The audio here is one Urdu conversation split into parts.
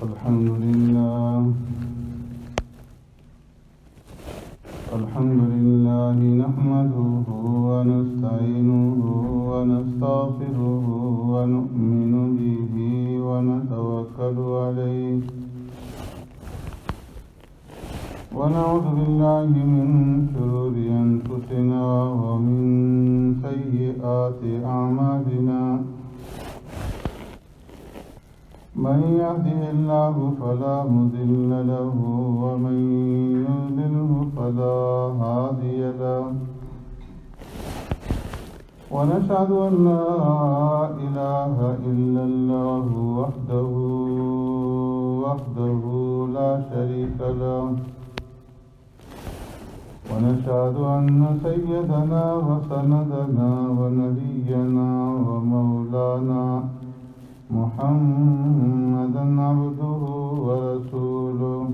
الحمد لله نحمده ونستعينه ونستغفره ونؤمن به ونتوكل عليه ونعوذ بالله من شرور أنفسنا ومن سيئات أعمالنا من يهده الله فلا مضل له ومن يضلله فلا هادي له ونشهد أن لا إله إلا الله وحده لا شريك له ونشهد أن سيدنا وسندنا ونبينا ومولانا محمدا عبده ورسوله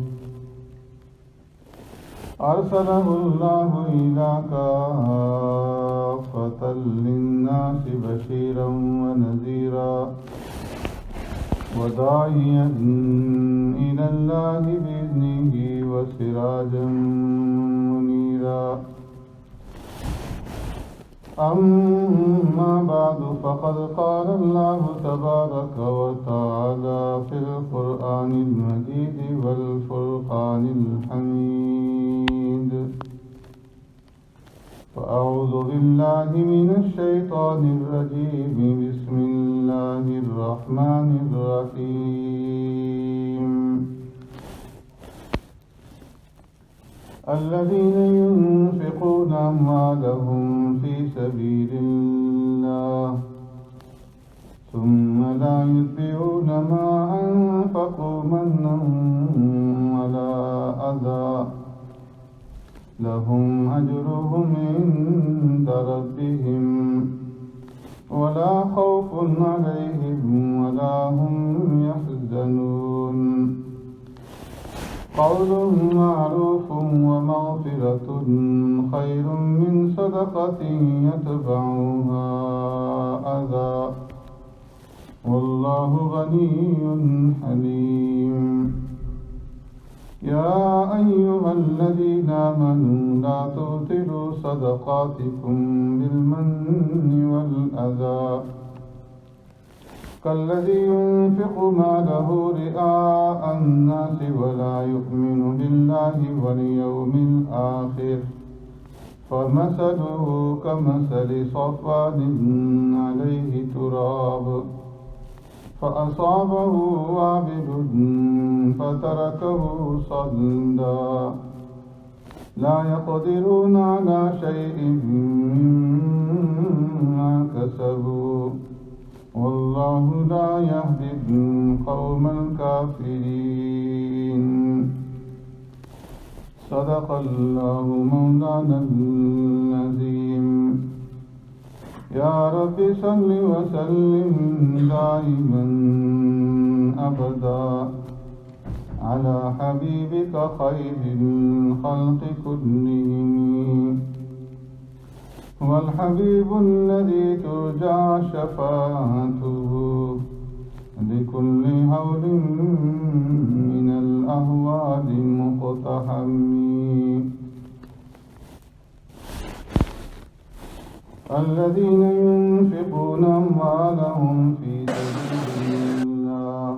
أرسله الله إلى كافة للناس بشيرا ونذيرا وداعيا إلى الله بإذنه وسراجا منيرا أما بعد فقد قال الله تبارك وتعالى في القرآن المجيد والفرقان الحميد فأعوذ بالله من الشيطان الرجيم بسم الله الرحمن الرحيم الذين ينفقون أموالهم في سبيل الله ثم لا يتبعون ما أنفقوا منا ولا أذى لهم أجرهم عند ربهم ولا خوف عليهم ولا هم يحزنون قول معروف ومغفرة خير من صدقة يتبعها أذى والله غني حليم يا أيها الذين آمنوا لا تبطلوا صدقاتكم بالمن والأذى كالذي ينفق ماله رئاء الناس ولا يؤمن بالله واليوم الآخر فمثله كمثل صفوان عليه تراب فأصابه وابل فتركه صلدا لا يقدرون على شيء مما كسبوا والله لا يهدي القوم الكافرين صدق الله مولانا العظيم يا رب صل وسلم دائما أبدا على حبيبك خير الخلق كلهم هو الحبيب الذي ترجى شفاعته لكل هول من الأهوال مقتحم الذين ينفقون أموالهم في سبيل الله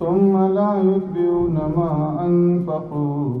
ثم لا يتبعون ما أنفقوا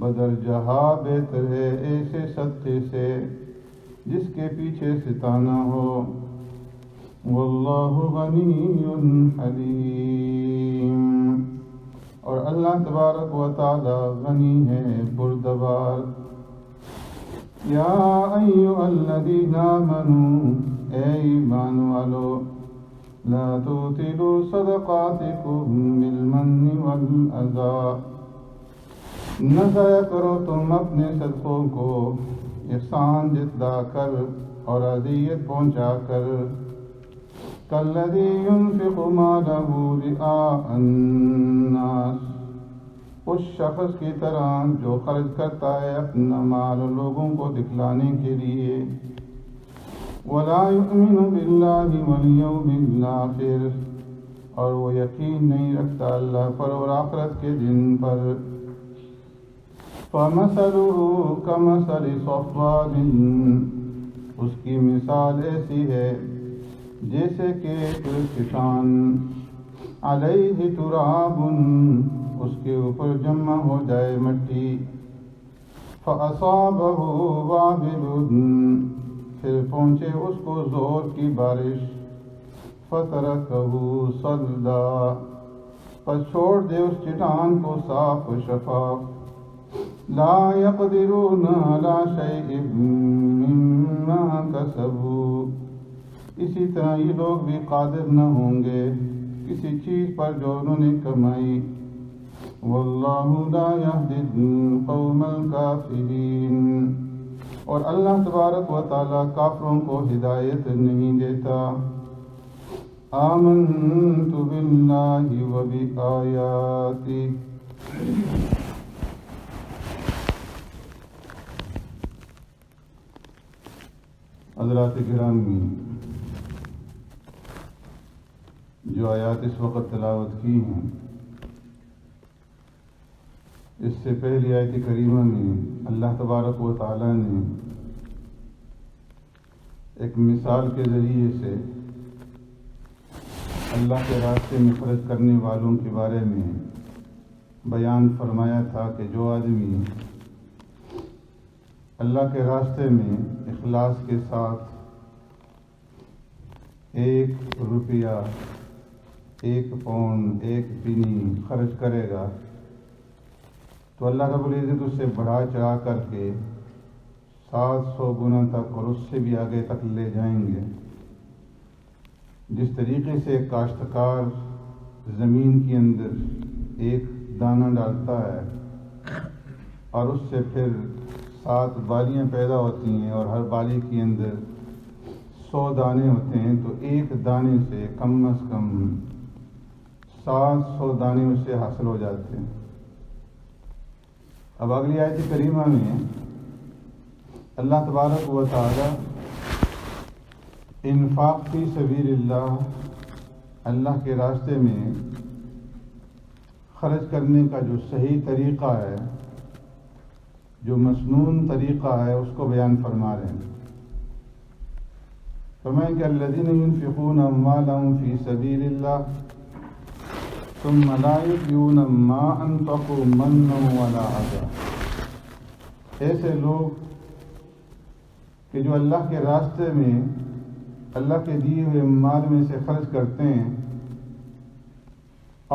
بدر جہاں بہتر ہے ایسے صدقے سے جس کے پیچھے ستانہ ہو۔ واللہ غنی حلیم، اور اللہ تبارک و تعالی غنی ہے بردبار۔ یا ایھا الذین آمنوا، اے ایمان والو، لا تبطلوا صدقاتکم بالمن والاذی، نہ ضائع کرو تم اپنے صدقوں کو احسان جتلا کر اور اذیت پہنچا کر۔ کالذی ينفق مالہ رئاء الناس، اس شخص کی طرح جو خرچ کرتا ہے اپنا مال لوگوں کو دکھلانے کے لیے۔ ولا یؤمن باللہ والیوم الآخر، اور وہ یقین نہیں رکھتا اللہ پر اور آخرت کے دن پر۔ فَمَثَلُهُ كَمَثَلِ صَفْوَانٍ، اس کی مثال ایسی ہے جیسے کہ ایک کسان، علیہ تراب، اس کے اوپر جمع ہو جائے مٹی، فَأَصَابَهُ وَابِلٌ، پھر پہنچے اس کو زور کی بارش، فَتَرَكَهُ صَلْدًا، پس چھوڑ دے اس چٹان کو صاف و شفاف۔ لا يقدرون على شيء مما كسبوا، اسی طرح یہ لوگ بھی قادر نہ ہوں گے کسی چیز پر جو انہوں نے کمائی۔ واللہ لا يهدي القوم الكافرین، اور اللہ تبارک و تعالی کافروں کو ہدایت نہیں دیتا۔ آمنت باللہ وبآیاتہ، حضرات گرامی، جو آیات اس وقت تلاوت کی ہیں، اس سے پہلی آیت کریمہ میں اللہ تبارک و تعالی نے ایک مثال کے ذریعے سے اللہ کے راستے میں خرچ کرنے والوں کے بارے میں بیان فرمایا تھا کہ جو آدمی اللہ کے راستے میں اخلاص کے ساتھ 1 روپیہ، 1 پاؤنڈ، 1 پینی خرچ کرے گا تو اللہ رب العزت اس سے بڑھا چڑھا کر کے 700 گنا تک اور اس سے بھی آگے تک لے جائیں گے۔ جس طریقے سے کاشتکار زمین کے اندر 1 دانہ ڈالتا ہے اور اس سے پھر 7 بالیاں پیدا ہوتی ہیں اور ہر بالی کے اندر 100 دانے ہوتے ہیں، تو 1 دانے سے کم از کم 700 دانے اس سے حاصل ہو جاتے ہیں۔ اب اگلی آیت کریمہ میں اللہ تبارک و تعالی انفاق فی سبیل اللہ، اللہ کے راستے میں خرچ کرنے کا جو صحیح طریقہ ہے، جو مسنون طریقہ ہے، اس کو بیان فرما رہے ہیں۔ فرمائیں کہ الذین ينفقون اموالهم فی سبیل اللہ ثم لا یتبعون ما انفقوا منا ولا اذى، ایسے لوگ کہ جو اللہ کے راستے میں اللہ کے دیے ہوئے مال میں سے خرچ کرتے ہیں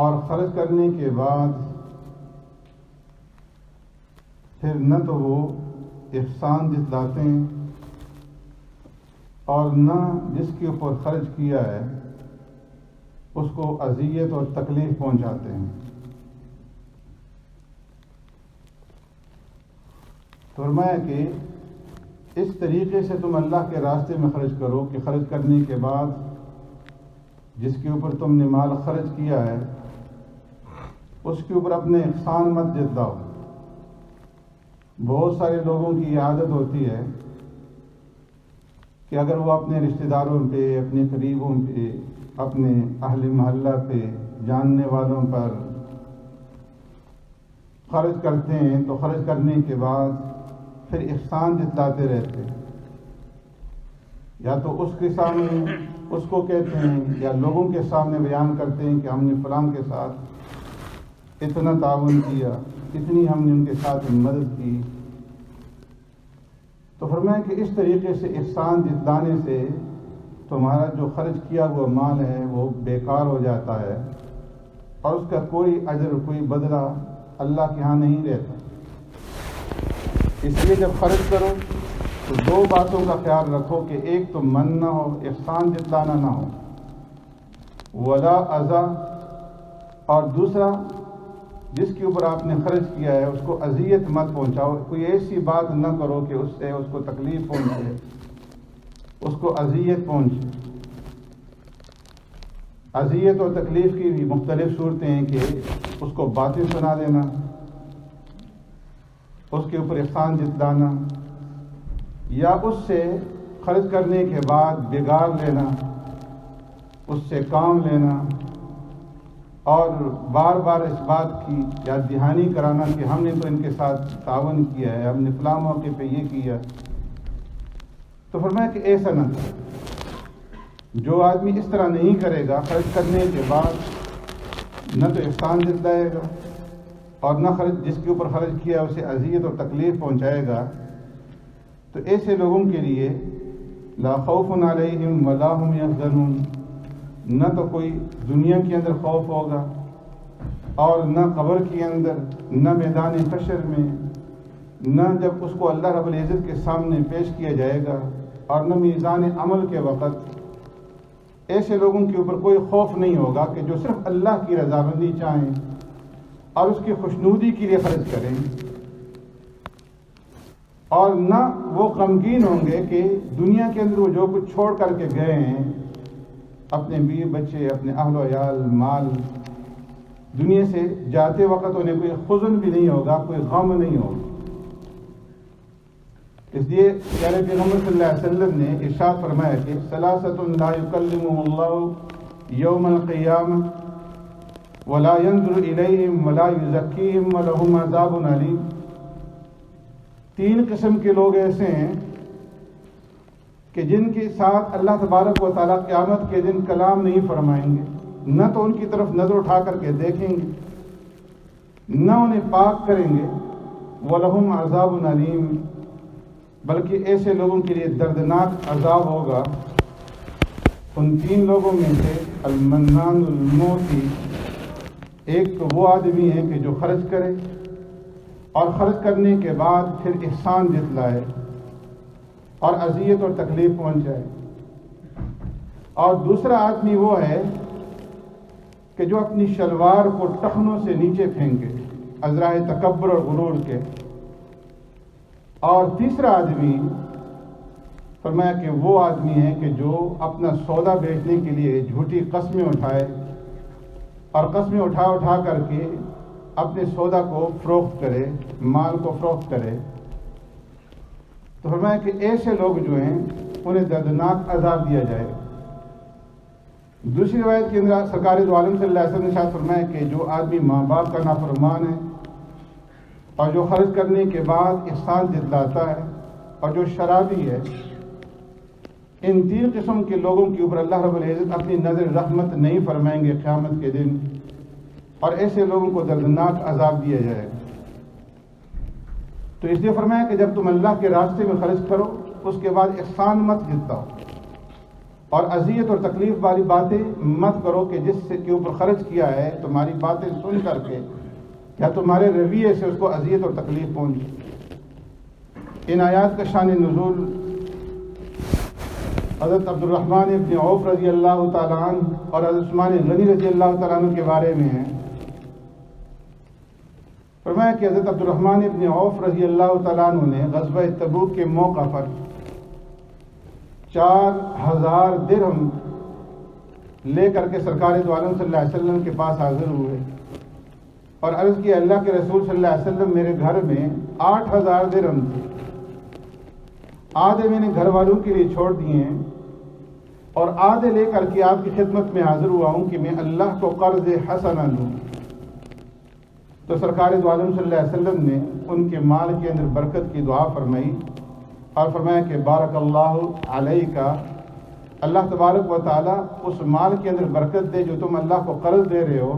اور خرچ کرنے کے بعد پھر نہ تو وہ احسان جتلاتے ہیں اور نہ جس کے اوپر خرچ کیا ہے اس کو اذیت اور تکلیف پہنچاتے ہیں۔ فرمایا کہ اس طریقے سے تم اللہ کے راستے میں خرچ کرو کہ خرچ کرنے کے بعد جس کے اوپر تم نے مال خرچ کیا ہے اس کے اوپر اپنے احسان مت جتلاؤ۔ بہت سارے لوگوں کی یہ عادت ہوتی ہے کہ اگر وہ اپنے رشتہ داروں پہ، اپنے قریبوں پہ، اپنے اہل محلہ پہ، جاننے والوں پر خرچ کرتے ہیں تو خرچ کرنے کے بعد پھر احسان جتلاتے رہتے ہیں، یا تو اس کے سامنے اس کو کہتے ہیں یا لوگوں کے سامنے بیان کرتے ہیں کہ ہم نے فلاں کے ساتھ اتنا تعاون کیا، اتنی ہم نے ان کے ساتھ مدد کی. تو فرمایا کہ اس طریقے سے احسان جتلانے سے تمہارا جو خرچ کیا ہوا مال ہے وہ بیکار ہو جاتا ہے اور اس کا کوئی اجر، کوئی بدلہ اللہ کے ہاں نہیں رہتا. اس لیے جب خرچ کرو تو دو باتوں کا خیال رکھو کہ ایک تو من نہ ہو، احسان جتلانا نہ ہو، ولا اذا، اور دوسرا جس کے اوپر آپ نے خرچ کیا ہے اس کو اذیت مت پہنچاؤ. کوئی ایسی بات نہ کرو کہ اس سے اس کو تکلیف پہنچے، اس کو اذیت پہنچے. اذیت اور تکلیف کی بھی مختلف صورتیں ہیں کہ اس کو باتیں سنا دینا، اس کے اوپر احسان جتلانا، یا اس سے خرچ کرنے کے بعد بگاڑ لینا، اس سے کام لینا، اور بار بار اس بات کی یاد دہانی کرانا کہ ہم نے تو ان کے ساتھ تعاون کیا ہے، ہم نے فلاں موقع پہ یہ کیا. تو فرمایا کہ ایسا نہ کرے. جو آدمی اس طرح نہیں کرے گا، خرچ کرنے کے بعد نہ تو احسان جتلائے گا اور نہ جس کے اوپر خرچ کیا اسے اذیت اور تکلیف پہنچائے گا، تو ایسے لوگوں کے لیے لا خوف علیہم ولا هم یحزنون، نہ تو کوئی دنیا کے اندر خوف ہوگا اور نہ قبر کے اندر، نہ میدان حشر میں، نہ جب اس کو اللہ رب العزت کے سامنے پیش کیا جائے گا، اور نہ میزان عمل کے وقت. ایسے لوگوں کے اوپر کوئی خوف نہیں ہوگا کہ جو صرف اللہ کی رضامندی چاہیں اور اس کی خوشنودی کے لیے خرچ کریں، اور نہ وہ غمگین ہوں گے کہ دنیا کے اندر وہ جو کچھ چھوڑ کر کے گئے ہیں، اپنے بیوی بچے، اپنے اہل و عیال، مال، دنیا سے جاتے وقت انہیں کوئی حزن بھی نہیں ہوگا، کوئی غم نہیں ہوگا. اس لیے پیارے پیغمبر صلی اللہ علیہ وسلم نے ارشاد فرمایا کہ ثلاثۃ لا یکلمهم اللہ یوم القیامہ ولا ينظر الیہم ولا یزکیہم ولہم عذاب علیم. 3 قسم کے لوگ ایسے ہیں کہ جن کے ساتھ اللہ تبارک و تعالیٰ قیامت کے دن کلام نہیں فرمائیں گے، نہ تو ان کی طرف نظر اٹھا کر کے دیکھیں گے، نہ انہیں پاک کریں گے. وَلَهُمْ عَذَابٌ عَلِيمٌ، بلکہ ایسے لوگوں کے لیے دردناک عذاب ہوگا. ان 3 لوگوں میں سے المنان المعطی، ایک تو وہ آدمی ہے کہ جو خرچ کرے اور خرچ کرنے کے بعد پھر احسان جتلائے اور اذیت اور تکلیف پہنچائے. اور دوسرا آدمی وہ ہے کہ جو اپنی شلوار کو ٹخنوں سے نیچے پھینکے ازرائے تکبر اور غرور کے. اور تیسرا آدمی فرمایا کہ وہ آدمی ہے کہ جو اپنا سودا بیچنے کے لیے جھوٹی قسمیں اٹھائے اور قسمیں اٹھا اٹھا کر کے اپنے سودا کو فروخت کرے، مال کو فروخت کرے. تو فرمایا کہ ایسے لوگ جو ہیں انہیں دردناک عذاب دیا جائے. دوسری روایت کے اندر سرکار دو عالم صلی اللہ علیہ وسلم نے ارشاد فرمایا کہ جو آدمی ماں باپ کا نافرمان ہے اور جو خرچ کرنے کے بعد احسان جتلاتا ہے اور جو شرابی ہے، ان 3 قسم کے لوگوں کے اوپر اللہ رب العزت اپنی نظر رحمت نہیں فرمائیں گے قیامت کے دن، اور ایسے لوگوں کو دردناک عذاب دیا جائے گا. تو اس لیے فرمایا کہ جب تم اللہ کے راستے میں خرچ کرو اس کے بعد احسان مت جتلاؤ اور اذیت اور تکلیف والی باتیں مت کرو کہ جس کے اوپر خرچ کیا ہے تمہاری باتیں سن کر کے یا تمہارے رویے سے اس کو اذیت اور تکلیف پہنچے. ان آیات کا شان نزول حضرت عبد الرحمن ابن عوف رضی اللہ تعالیٰ عنہ اور حضرت عثمان غنی رضی اللہ تعالیٰ عنہ کے بارے میں ہے. فرمایا کہ حضرت عبد الرحمن ابن عوف رضی اللہ تعالیٰ عنہ نے غزوہ تبوک کے موقع پر 4000 درہم لے کر کے سرکار دو عالم صلی اللہ علیہ وسلم کے پاس حاضر ہوئے اور عرض کیا اللہ کے رسول صلی اللہ علیہ وسلم میرے گھر میں 8000 درہم تھے، آدھے میں نے گھر والوں کے لیے چھوڑ دیے ہیں اور آدھے لے کر کے آپ کی خدمت میں حاضر ہوا ہوں کہ میں اللہ کو قرض حسنہ دوں. تو سرکار دو عالم صلی اللہ علیہ وسلم نے ان کے مال کے اندر برکت کی دعا فرمائی اور فرمایا کہ بارک اللہ علیک، اللہ تبارک و تعالیٰ اس مال کے اندر برکت دے جو تم اللہ کو قرض دے رہے ہو،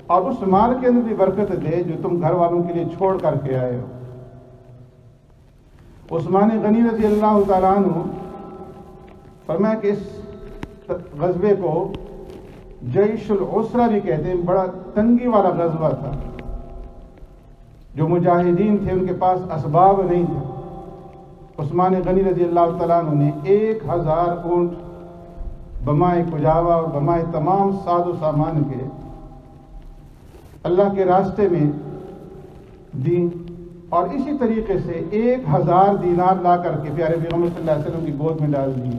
اور اس مال کے اندر بھی برکت دے جو تم گھر والوں کے لیے چھوڑ کر کے آئے ہو۔ عثمان غنی رضی اللہ تعالیٰ عنہ فرمایا کہ اس غزوے کو جیش العسرہ بھی کہتے ہیں، بڑا تنگی والا غزوہ تھا۔ جو مجاہدین تھے ان کے پاس اسباب نہیں تھے۔ عثمان غنی رضی اللہ تعالیٰ عنہ نے 1000 اونٹ بمائے کجاوا اور بمائے تمام ساز و سامان کے اللہ کے راستے میں دی، اور اسی طریقے سے 1000 دینار لا کر کے پیارے پیغمبر صلی اللہ علیہ وسلم کی گود میں ڈال دی۔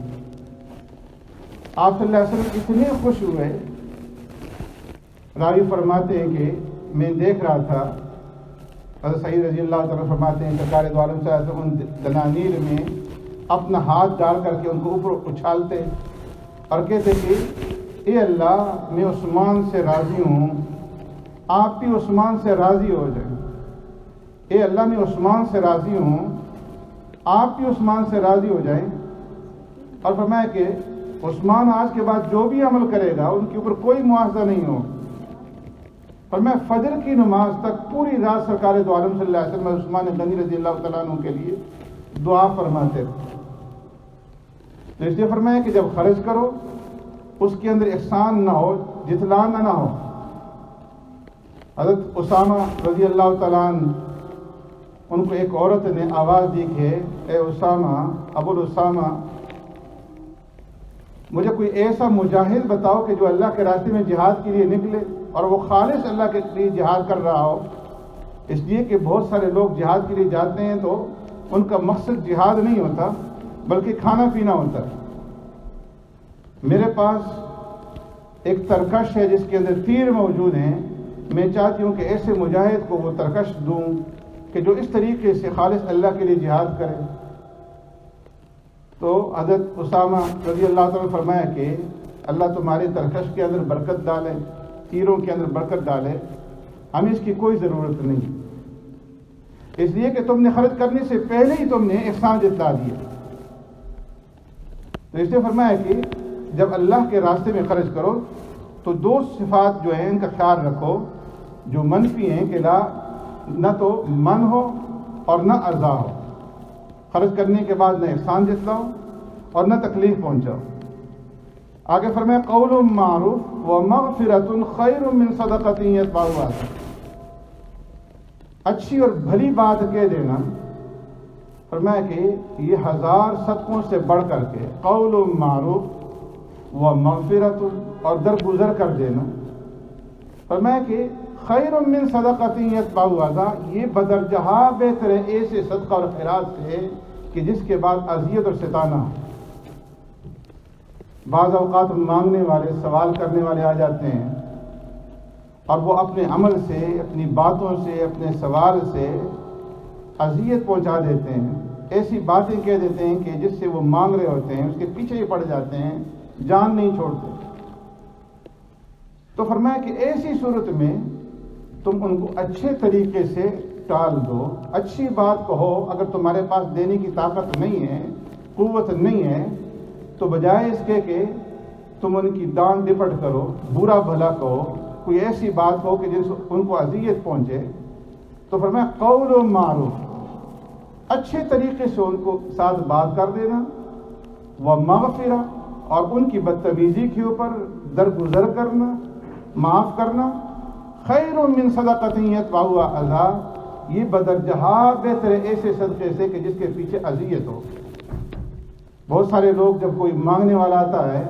آپ صلی اللہ علیہ وسلم اتنے خوش ہوئے، راوی فرماتے ہیں کہ میں دیکھ رہا تھا، حضرت سعید رضی اللہ تعالیٰ فرماتے ہیں سرکار دو عالم صلی اللہ علیہ وسلم ان دنانیر میں اپنا ہاتھ ڈال کر کے ان کو اوپر اچھالتے اور کہتے کہ اے اللہ میں عثمان سے راضی ہوں، آپ بھی عثمان سے راضی ہو جائیں۔ اے اللہ میں عثمان سے راضی ہوں، آپ بھی عثمان سے راضی ہو جائیں۔ اور فرمایا کہ عثمان آج کے بعد جو بھی عمل کرے گا ان کے اوپر کوئی معاوضہ نہیں ہو۔ فرمایا فجر کی نماز تک پوری رات سرکار دو عالم صلی اللہ علیہ وسلم عثمان غنی رضی اللہ تعالیٰ عنہ کے لیے دعا فرماتے تھے۔ تو اس لیے فرمایا کہ جب خرچ کرو اس کے اندر احسان نہ ہو، جتلانا نہ ہو۔ حضرت اسامہ رضی اللہ تعالیٰ عنہ ان کو ایک عورت نے آواز دی کہ اے اسامہ، ابو الاسامہ، مجھے کوئی ایسا مجاہد بتاؤ کہ جو اللہ کے راستے میں جہاد کے لیے نکلے اور وہ خالص اللہ کے لیے جہاد کر رہا ہو۔ اس لیے کہ بہت سارے لوگ جہاد کے لیے جاتے ہیں تو ان کا مقصد جہاد نہیں ہوتا بلکہ کھانا پینا ہوتا ہے۔ میرے پاس ایک ترکش ہے جس کے اندر تیر موجود ہیں، میں چاہتی ہوں کہ ایسے مجاہد کو وہ ترکش دوں کہ جو اس طریقے سے خالص اللہ کے لیے جہاد کرے۔ تو حضرت اسامہ رضی اللہ تعالیٰ نے فرمایا کہ اللہ تمہارے ترکش کے اندر برکت ڈالے، تیروں کے اندر برکت ڈالے، ہمیں اس کی کوئی ضرورت نہیں، اس لیے کہ تم نے خرچ کرنے سے پہلے ہی تم نے احسان جتلا دیا۔ تو اس نے فرمایا کہ جب اللہ کے راستے میں خرچ کرو تو 2 صفات جو ہیں ان کا خیال رکھو جو منفی ہیں، کہ نہ تو من ہو اور نہ ارضا ہو۔ خرچ کرنے کے بعد نہ احسان جتلاؤ اور نہ تکلیف پہنچاؤ۔ آگے فرمایا قول معروف ومغفرۃ خیر من صدقۃ یتبعها اذى، اچھی اور بھلی بات کہہ دینا، فرمایا کہ یہ 1000 صدقوں سے بڑھ کر کے قول معروف ومغفرۃ اور درگزر کر دینا، فرمایا کہ خیر من صدقۃ یتبعها اذى، یہ بدرجہ بہتر ہے ایسے صدقہ اور خیرات سے کہ جس کے بعد اذیت اور ستانہ ہو۔ بعض اوقات مانگنے والے، سوال کرنے والے آ جاتے ہیں اور وہ اپنے عمل سے، اپنی باتوں سے، اپنے سوال سے اذیت پہنچا دیتے ہیں، ایسی باتیں کہہ دیتے ہیں کہ جس سے وہ مانگ رہے ہوتے ہیں اس کے پیچھے ہی پڑ جاتے ہیں، جان نہیں چھوڑتے۔ تو فرمایا کہ ایسی صورت میں تم ان کو اچھے طریقے سے ٹال دو، اچھی بات کہو۔ اگر تمہارے پاس دینے کی طاقت نہیں ہے، قوت نہیں ہے، تو بجائے اس کے کہ تم ان کی ڈانٹ ڈپٹ کرو، برا بھلا کہو، کوئی ایسی بات کہو کہ جس ان کو اذیت پہنچے، تو فرمایا قول معروف، اچھے طریقے سے ان کو ساتھ بات کر دینا، ومغفرہ اور ان کی بدتمیزی کے اوپر درگزر کرنا، معاف کرنا، خیر من صدقۃ یتبعها اذى، یہ بدرجہ بہتر ہے ایسے صدقے سے کہ جس کے پیچھے اذیت ہو۔ بہت سارے لوگ جب کوئی مانگنے والا آتا ہے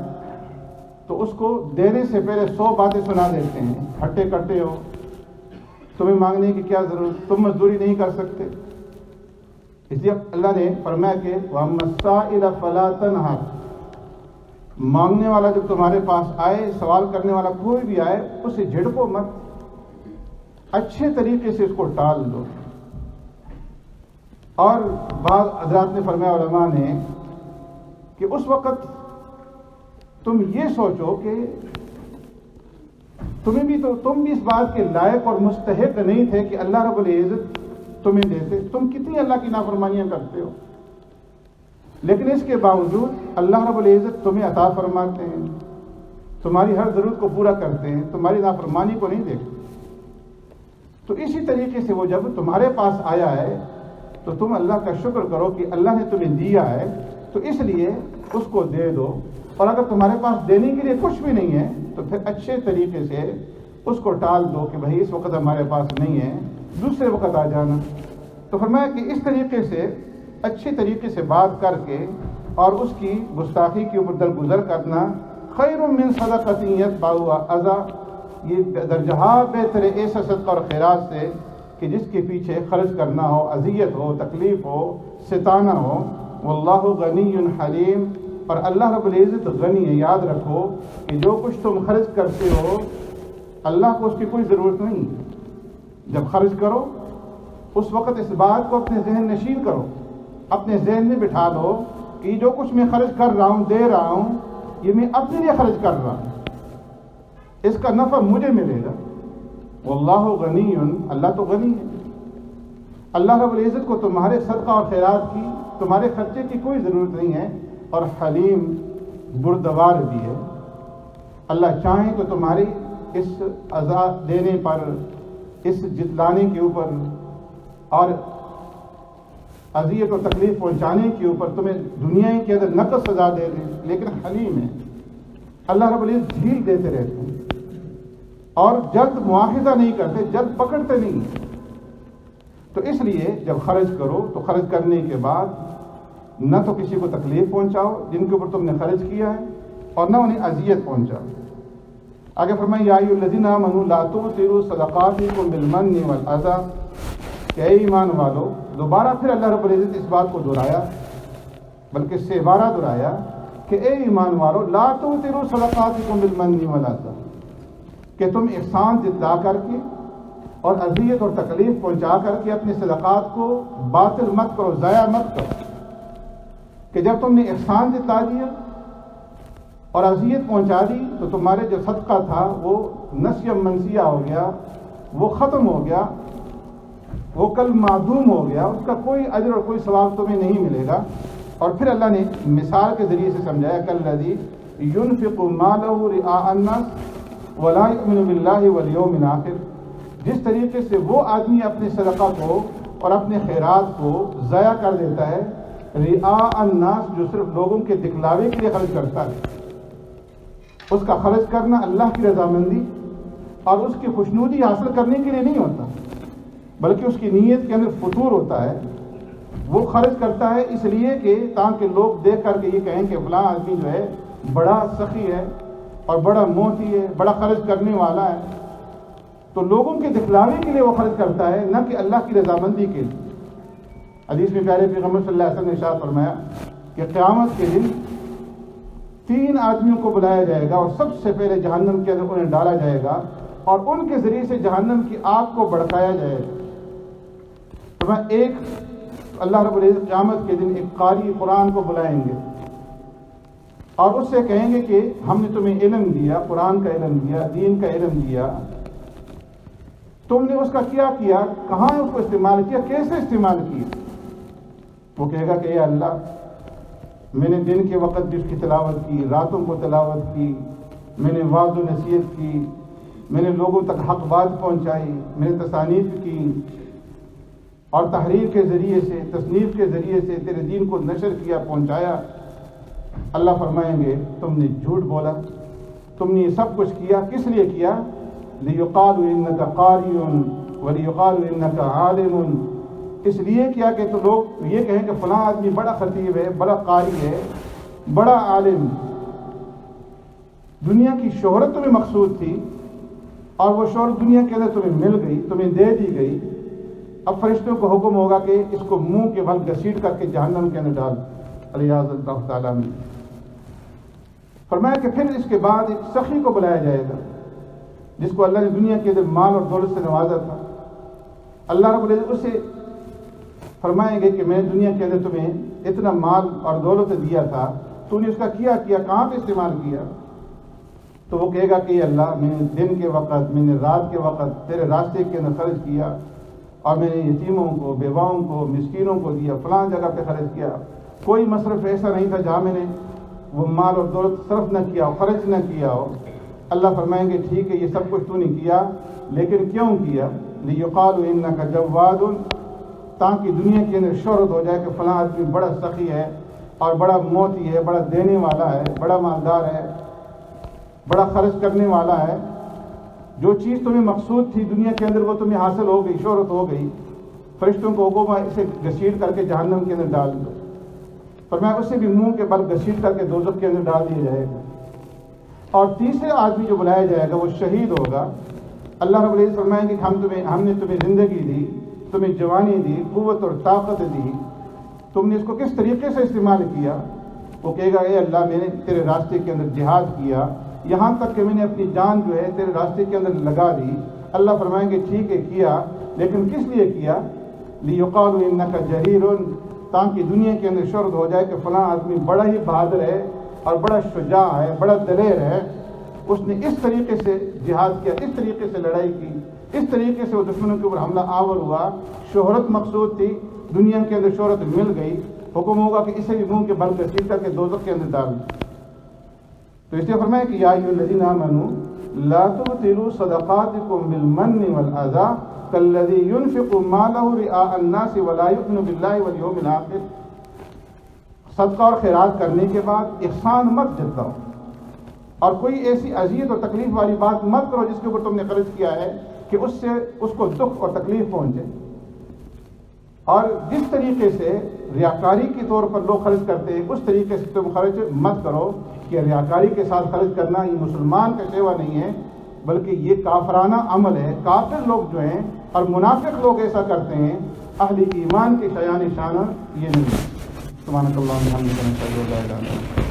تو اس کو دینے سے پہلے 100 باتیں سنا دیتے ہیں، ہٹے کٹے ہو، تمہیں مانگنے کی کیا ضرورت، تم مزدوری نہیں کر سکتے۔ اس لیے اللہ نے فرمایا کہ وَأَمَّا السَّائِلَ فَلَا تَنْهَرْ، مانگنے والا جب تمہارے پاس آئے، سوال کرنے والا کوئی بھی آئے، اسے جھڑکو مت، اچھے طریقے سے اس کو ٹال دو۔ اور بعض حضرات نے فرمایا، علماء نے، کہ اس وقت تم یہ سوچو کہ تم بھی اس بات کے لائق اور مستحق نہیں تھے کہ اللہ رب العزت تمہیں دیتے، تم کتنی اللہ کی نافرمانیاں کرتے ہو، لیکن اس کے باوجود اللہ رب العزت تمہیں عطا فرماتے ہیں، تمہاری ہر ضرورت کو پورا کرتے ہیں، تمہاری نافرمانی کو نہیں دیکھتے۔ تو اسی طریقے سے وہ جب تمہارے پاس آیا ہے تو تم اللہ کا شکر کرو کہ اللہ نے تمہیں دیا ہے، تو اس لیے اس کو دے دو، اور اگر تمہارے پاس دینے کے لیے کچھ بھی نہیں ہے تو پھر اچھے طریقے سے اس کو ٹال دو کہ بھائی اس وقت ہمارے پاس نہیں ہے، دوسرے وقت آ جانا۔ تو فرمایا کہ اس طریقے سے اچھے طریقے سے بات کر کے اور اس کی گستاخی کے اوپر درگزر کرنا خیر من صدقۃ یتبعها اذی، یہ درجہ بہتر ہے ایسا صدقہ اور خیرات سے کہ جس کے پیچھے خرچ کرنا ہو، اذیت ہو، تکلیف ہو، ستانا ہو۔ واللہ غنی حلیم، اور اللہ رب العزت غنی ہے۔ یاد رکھو کہ جو کچھ تم خرچ کرتے ہو اللہ کو اس کی کوئی ضرورت نہیں۔ جب خرچ کرو اس وقت اس بات کو اپنے ذہن نشین کرو، اپنے ذہن میں بٹھا لو کہ جو کچھ میں خرچ کر رہا ہوں، دے رہا ہوں، یہ میں اپنے لیے خرچ کر رہا ہوں، اس کا نفع مجھے ملے گا۔ واللہ غنی، اللہ تو غنی ہے۔ اللہ رب العزت کو تمہارے صدقہ اور خیرات کی، تمہارے خرچے کی کوئی ضرورت نہیں ہے، اور حلیم بردبار بھی ہے۔ اللہ چاہیں تو تمہاری اس عزا دینے پر، اس جتلانے کے اوپر اور اذیت و تکلیف پہنچانے کے اوپر تمہیں دنیا کے اندر نقص سزا دے دیں، لیکن حلیم ہے۔ اللہ رب العزت ڈھیل دیتے رہتے ہیں اور جلد مواخذہ نہیں کرتے، جلد پکڑتے نہیں۔ تو اس لیے جب خرچ کرو تو خرچ کرنے کے بعد نہ تو کسی کو تکلیف پہنچاؤ جن کے اوپر تم نے خرچ کیا ہے، اور نہ انہیں اذیت پہنچاؤ۔ آگے فرمائیں یا ایھا الذین آمنوا لا تبطلوا صدقاتکم بالمن والاذی، کہ اے ایمان والو، دوبارہ پھر اللہ رب العزت اس بات کو دہرایا، بلکہ اس سے بارہ دہرایا کہ اے ایمان والو لا تبطلوا صدقاتکم بالمن والاذی، کہ تم احسان جتلا کر کے اور اذیت اور تکلیف پہنچا کر کے اپنے صدقات کو باطل مت کرو، ضائع مت کرو۔ کہ جب تم نے احسان جتلا دیا اور اذیت پہنچا دی تو تمہارے جو صدقہ تھا وہ نسیہ منسیہ ہو گیا، وہ ختم ہو گیا، وہ کل معدوم ہو گیا، اس کا کوئی اجر اور کوئی ثواب تمہیں نہیں ملے گا۔ اور پھر اللہ نے مثال کے ذریعے سے سمجھایا کالذی ينفق مالہ رئاء الناس ولا یؤمن باللہ والیوم الآخر، جس طریقے سے وہ آدمی اپنے صدقہ کو اور اپنے خیرات کو ضائع کر دیتا ہے، رئاء الناس، جو صرف لوگوں کے دکھلاوے کے لیے خرچ کرتا ہے۔ اس کا خرچ کرنا اللہ کی رضامندی اور اس کی خوشنودی حاصل کرنے کے لیے نہیں ہوتا، بلکہ اس کی نیت کے اندر فطور ہوتا ہے۔ وہ خرچ کرتا ہے اس لیے کہ تاکہ لوگ دیکھ کر کے یہ کہیں کہ فلاں آدمی جو ہے بڑا سخی ہے اور بڑا محتی ہے، بڑا خرچ کرنے والا ہے۔ تو لوگوں کے دکھلاوے کے لیے وہ خرچ کرتا ہے، نہ کہ اللہ کی رضامندی کے لیے۔ حدیث میں پیارے پیغمبر صلی اللہ علیہ وسلم نے ارشاد فرمایا کہ قیامت کے دن 3 آدمیوں کو بلایا جائے گا اور سب سے پہلے جہنم کے اندر انہیں ڈالا جائے گا اور ان کے ذریعے سے جہنم کی آگ کو بھڑکایا جائے گا۔ فرمایا ایک اللہ رب العزت قیامت کے دن ایک قاری قرآن کو بلائیں گے اور اس سے کہیں گے کہ ہم نے تمہیں علم دیا، قرآن کا علم دیا، دین کا علم دیا، تم نے اس کا کیا کیا، کہاں اس کو استعمال کیا، کیسے استعمال کیا؟ وہ کہے گا کہ اے اللہ، میں نے دن کے وقت بھی اس کی تلاوت کی، راتوں کو تلاوت کی، میں نے وعظ و نصیحت کی، میں نے لوگوں تک حق بات پہنچائی، میں نے تصانیف کی اور تحریر کے ذریعے سے، تصنیف کے ذریعے سے تیرے دین کو نشر کیا، پہنچایا۔ اللہ فرمائیں گے تم نے جھوٹ بولا، تم نے یہ سب کچھ کیا، کس لیے کیا؟ لِيُقَالُ إِنَّكَ قَارِئٌ وَلِيُقَالُ إِنَّكَ عَالِمٌ، اس لیے کیا کہ تو لوگ یہ کہیں کہ فلاں آدمی بڑا خطیب ہے، بڑا قاری ہے، بڑا عالم۔ دنیا کی شہرت تمہیں مقصود تھی اور وہ شہرت دنیا کے اندر تمہیں مل گئی، تمہیں دے دی گئی، اب فرشتوں کو حکم ہوگا کہ اس کو منہ کے بل گھسیٹ کر کے جہنم کے اندر ڈال، الیاذ اللہ تعالیٰ نے فرمایا کہ پھر اس کے بعد ایک سخی کو بلایا جائے گا جس کو اللہ نے دنیا کے اندر مال اور دولت سے نوازا تھا۔ اللہ رب العزت اسے فرمائیں گے کہ میں نے دنیا کے اندر تمہیں اتنا مال اور دولت دیا تھا، تو نے اس کا کیا کہاں پہ استعمال کیا؟ تو وہ کہے گا کہ اللہ، میں نے دن کے وقت، میں نے رات کے وقت تیرے راستے کے اندر خرچ کیا، اور میں نے یتیموں کو، بیواؤں کو، مسکینوں کو دیا، فلاں جگہ پہ خرچ کیا۔ کوئی مصرف ایسا نہیں تھا جہاں میں نے وہ مال اور دولت صرف نہ کیا ہو، خرچ نہ کیا ہو۔ اللہ فرمائیں گے ٹھیک ہے، یہ سب کچھ تو نے کیا، لیکن کیوں کیا؟ لیقال انک جواد، تاکہ دنیا کے اندر شہرت ہو جائے کہ فلاں آدمی بڑا سخی ہے اور بڑا موتی ہے، بڑا دینے والا ہے، بڑا مالدار ہے، بڑا خرچ کرنے والا ہے۔ جو چیز تمہیں مقصود تھی دنیا کے اندر وہ تمہیں حاصل ہو گئی، شہرت ہو گئی، فرشتوں کو حکم ہے اسے گھسیٹ کر کے جہنم کے اندر ڈال دو، فرمایا اسے بھی منہ کے بل گھسیٹ کر کے دوزخ کے اندر ڈال دیا جائے گا۔ اور تیسرے آدمی جو بلایا جائے گا وہ شہید ہوگا۔ اللہ رب العزت فرمائیں گے کہ ہم نے تمہیں زندگی دی، تمہیں جوانی دی، قوت اور طاقت دی، تم نے اس کو کس طریقے سے استعمال کیا؟ وہ کہے گا اے اللہ میں نے تیرے راستے کے اندر جہاد کیا، یہاں تک کہ میں نے اپنی جان جو ہے تیرے راستے کے اندر لگا دی۔ اللہ فرمائیں گے ٹھیک ہے کیا، لیکن کس لیے کیا؟ لیقال انک جریر، تاکہ دنیا کے اندر شہرت ہو جائے کہ فلاں آدمی بڑا ہی بہادر ہے اور بڑا شجاع ہے، بڑا دلیر ہے، اس نے اس طریقے سے جہاد کیا، اس طریقے سے لڑائی کی، اس طریقے سے وہ دشمنوں کے اوپر حملہ آور ہوا۔ شہرت مقصود تھی، دنیا کے اندر شہرت مل گئی، حکم ہوگا کہ اسے بھی منہ کے بل گھسیٹ کر کے دوزخ کے اندر ڈال دو۔ تو اس لیے فرمایا کہ یا ایھا الذین آمنوا لا تبطلوا صدقاتکم بالمن والاذى کالذی ينفق مالہ رئاء الناس ولا یؤمن باللہ والیوم الآخر، صدقہ اور خیرات کرنے کے بعد احسان مت جتاؤ اور کوئی ایسی اذیت اور تکلیف والی بات مت کرو جس کے اوپر تم نے خرچ کیا ہے کہ اس سے اس کو دکھ اور تکلیف پہنچے۔ اور جس طریقے سے ریاکاری کے طور پر لوگ خرچ کرتے ہیں اس طریقے سے تم خرچ مت کرو کہ ریاکاری کے ساتھ خرچ کرنا یہ مسلمان کا شیوا نہیں ہے، بلکہ یہ کافرانہ عمل ہے۔ کافر لوگ جو ہیں اور منافق لوگ ایسا کرتے ہیں، اہل ایمان کے شایان شان یہ نہیں ہے۔ سبحانک اللہم و بحمدک، نشہد ان لا الہ الا انت۔